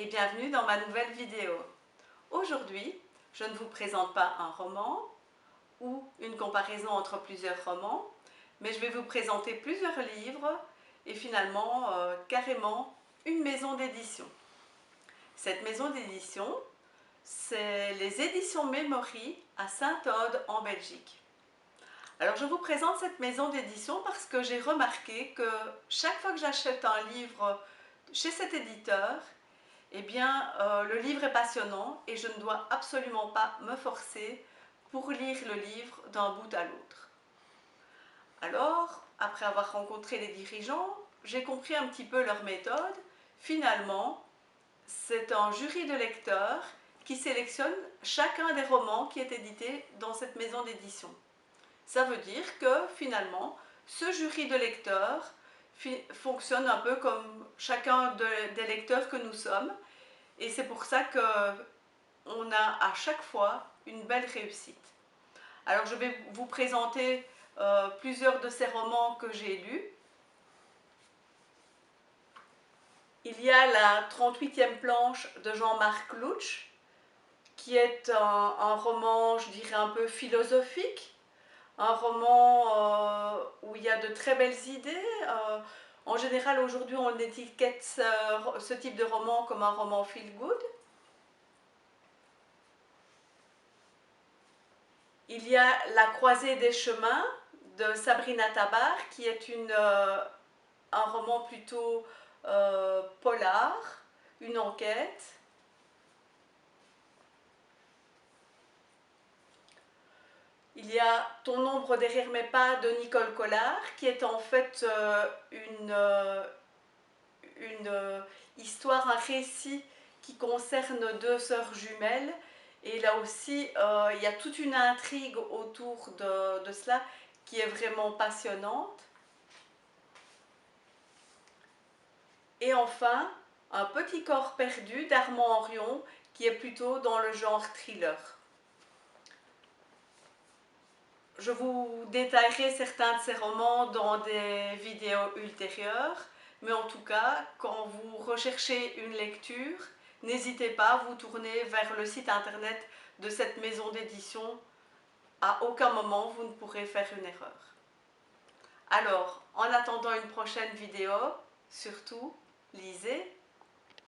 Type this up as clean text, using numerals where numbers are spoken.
et bienvenue dans ma nouvelle vidéo. Aujourd'hui, je ne vous présente pas un roman ou une comparaison entre plusieurs romans, mais je vais vous présenter plusieurs livres et finalement carrément une maison d'édition. Cette maison d'édition, c'est les éditions Memory à Saint-Odd en Belgique. Alors je vous présente cette maison d'édition parce que j'ai remarqué que chaque fois que j'achète un livre chez cet éditeur, eh bien, le livre est passionnant et je ne dois absolument pas me forcer pour lire le livre d'un bout à l'autre. Alors, après avoir rencontré les dirigeants, j'ai compris un petit peu leur méthode. Finalement, c'est un jury de lecteurs qui sélectionne chacun des romans qui est édité dans cette maison d'édition. Ça veut dire que finalement, ce jury de lecteurs fonctionne un peu comme chacun des lecteurs que nous sommes. Et c'est pour ça qu'on a à chaque fois une belle réussite. Alors je vais vous présenter plusieurs de ces romans que j'ai lus. Il y a la 38e planche de Jean-Marc Louch, qui est un roman, je dirais, un peu philosophique. Un roman où il y a de très belles idées. En général, aujourd'hui, on étiquette ce type de roman comme un roman feel good. Il y a La croisée des chemins de Sabrina Tabar, qui est un roman plutôt polar, une enquête. Il y a Ton ombre derrière mes pas de Nicole Collard, qui est en fait une histoire, un récit qui concerne deux sœurs jumelles. Et là aussi, il y a toute une intrigue autour de cela qui est vraiment passionnante. Et enfin, Un petit corps perdu d'Armand Henrion, qui est plutôt dans le genre thriller. Je vous détaillerai certains de ces romans dans des vidéos ultérieures, mais en tout cas, quand vous recherchez une lecture, n'hésitez pas à vous tourner vers le site internet de cette maison d'édition. À aucun moment vous ne pourrez faire une erreur. Alors, en attendant une prochaine vidéo, surtout, lisez